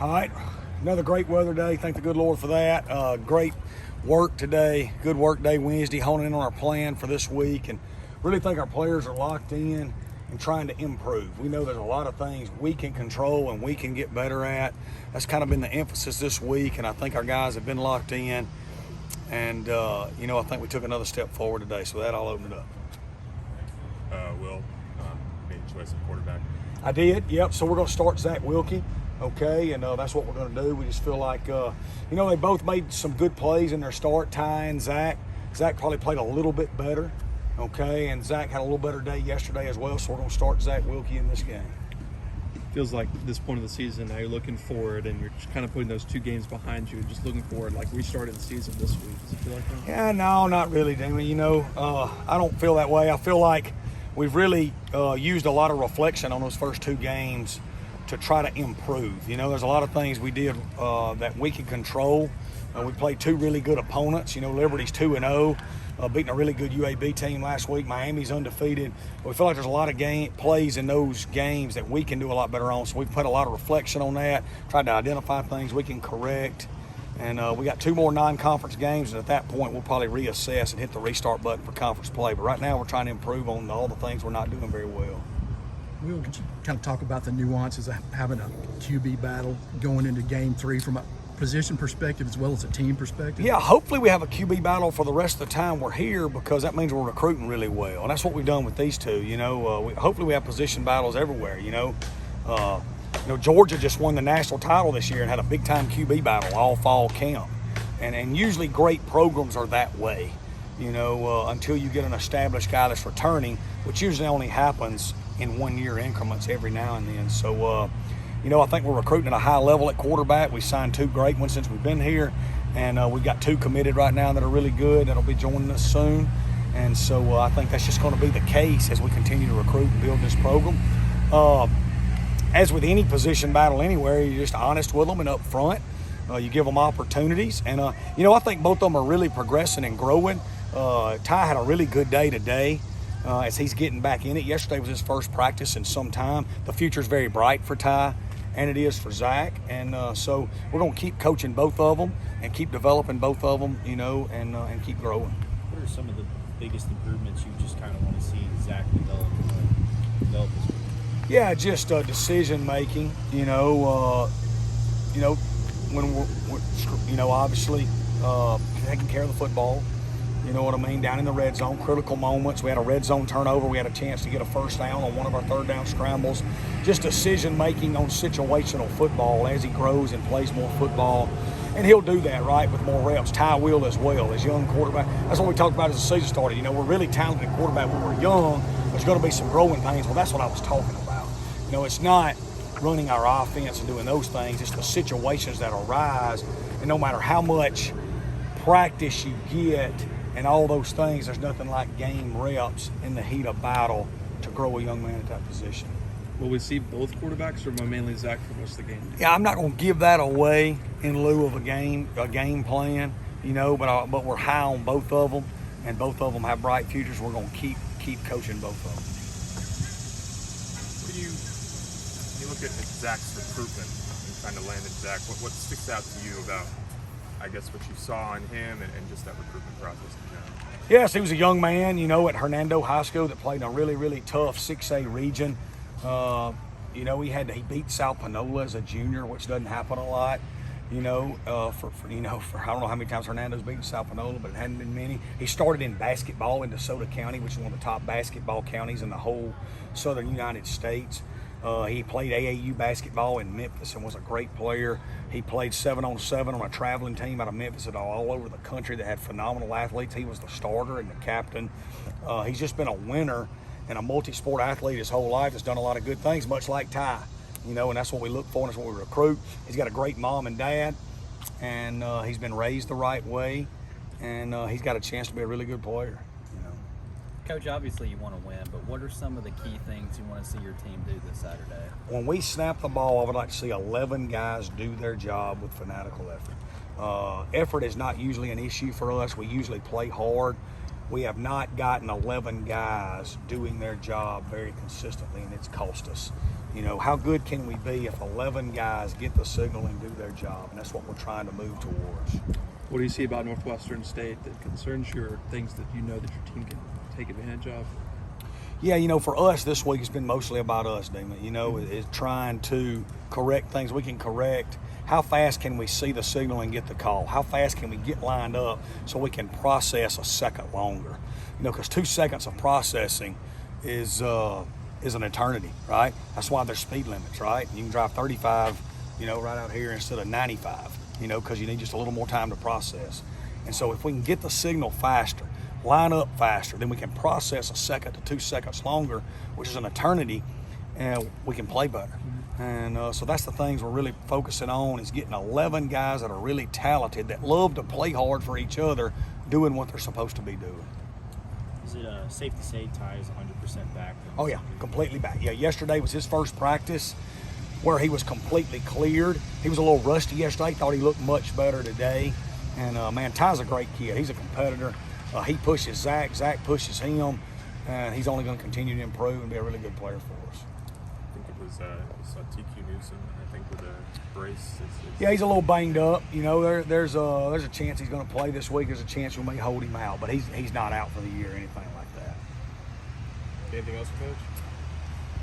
All right, another great weather day. Thank the good Lord for that. Great work today. Good work day Wednesday, honing in on our plan for this week, and really think our players are locked in and trying to improve. We know there's a lot of things we can control and we can get better at. That's kind of been the emphasis this week, and I think our guys have been locked in. And, I think we took another step forward today, so that I'll open it up. Will made a choice of quarterback. I did, yep. So we're going to start Zach Wilkie, okay, and that's what we're going to do. We just feel like, they both made some good plays in their start, Ty and Zach. Zach probably played a little bit better, okay, and Zach had a little better day yesterday as well, so we're going to start Zach Wilkie in this game. Feels like this point of the season now you're looking forward and you're just kind of putting those two games behind you and just looking forward like we started the season this week. Does it feel like that? Yeah, no, not really, Damon. I don't feel that way. I feel like we've really used a lot of reflection on those first two games to try to improve. There's a lot of things we did that we can control. We played two really good opponents. Liberty's 2-0. Beating a really good UAB team last week. Miami's undefeated. We feel like there's a lot of plays in those games that we can do a lot better on. So we've put a lot of reflection on that, tried to identify things we can correct. And we got two more non-conference games, and at that point we'll probably reassess and hit the restart button for conference play. But right now we're trying to improve on all the things we're not doing very well. Will, could you kind of talk about the nuances of having a QB battle going into Game 3 from a position perspective as well as a team perspective? Yeah, hopefully we have a QB battle for the rest of the time we're here, because that means we're recruiting really well, and that's what we've done with these two. Hopefully we have position battles everywhere. Georgia just won the national title this year and had a big time QB battle all fall camp, and usually great programs are that way. Until you get an established guy that's returning, which usually only happens in 1 year increments every now and then. So. I think we're recruiting at a high level at quarterback. We signed two great ones since we've been here, and we've got two committed right now that are really good that'll be joining us soon. And so I think that's just going to be the case as we continue to recruit and build this program. As with any position battle anywhere, you're just honest with them and up front. You give them opportunities. And, I think both of them are really progressing and growing. Ty had a really good day today. As he's getting back in it. Yesterday was his first practice in some time. The future's very bright for Ty, and it is for Zach. And so we're going to keep coaching both of them and keep developing both of them, and keep growing. What are some of the biggest improvements you just kind of want to see Zach develop this week? Yeah, just decision making. When we're obviously taking care of the football. You know what I mean? Down in the red zone, critical moments. We had a red zone turnover. We had a chance to get a first down on one of our third down scrambles. Just decision-making on situational football as he grows and plays more football. And he'll do that, right, with more reps. Ty will as well, as young quarterback. That's what we talked about as the season started. We're really talented at quarterback when we're young. There's going to be some growing pains. Well, that's what I was talking about. It's not running our offense and doing those things. It's the situations that arise. And no matter how much practice you get, and all those things, there's nothing like game reps in the heat of battle to grow a young man at that position. Will we see both quarterbacks or mainly Zach for most of the game? Yeah, I'm not going to give that away in lieu of a game plan, but we're high on both of them, and both of them have bright futures. We're going to keep coaching both of them. When you look at Zach's recruitment and trying to land in Zach, what sticks out to you about, I guess, what you saw in him and just that recruitment process in general? Yes, he was a young man, at Hernando High School that played in a really, really tough 6A region. He beat South Panola as a junior, which doesn't happen a lot. For I don't know how many times Hernando's beaten South Panola, but it hadn't been many. He started in basketball in DeSoto County, which is one of the top basketball counties in the whole southern United States. He played AAU basketball in Memphis and was a great player. He played 7-on-7 on a traveling team out of Memphis and all over the country that had phenomenal athletes. He was the starter and the captain. He's just been a winner and a multi-sport athlete his whole life. Has done a lot of good things, much like Ty. And that's what we look for and that's what we recruit. He's got a great mom and dad, and he's been raised the right way, and he's got a chance to be a really good player. Coach, obviously you want to win, but what are some of the key things you want to see your team do this Saturday? When we snap the ball, I would like to see 11 guys do their job with fanatical effort. Effort is not usually an issue for us. We usually play hard. We have not gotten 11 guys doing their job very consistently, and it's cost us. You know, how good can we be if 11 guys get the signal and do their job? And that's what we're trying to move towards. What do you see about Northwestern State that concerns you, or things that you know that your team can take advantage of? Yeah, you know, for us this week, it's been mostly about us, Damon. You know, is trying to correct things we can correct. How fast can we see the signal and get the call? How fast can we get lined up so we can process a second longer? You know, because 2 seconds of processing is an eternity, right? That's why there's speed limits, right? You can drive 35, you know, right out here instead of 95, you know, because you need just a little more time to process. And so if we can get the signal faster, line up faster, then we can process a second to 2 seconds longer, which is an eternity, and we can play better. And so that's the things we're really focusing on, is getting 11 guys that are really talented, that love to play hard for each other, doing what they're supposed to be doing. Is it safe to say Ty is 100% back? Oh yeah, completely back. Yeah, yesterday was his first practice where he was completely cleared. He was a little rusty yesterday, thought he looked much better today. And man, Ty's a great kid. He's a competitor. He pushes Zach, Zach pushes him, and he's only going to continue to improve and be a really good player for us. I think it was TQ Newsom, I think, with a brace. Yeah, he's a little banged up. You know, there's a chance he's going to play this week. There's a chance we may hold him out, but he's not out for the year or anything like that. Anything else, Coach?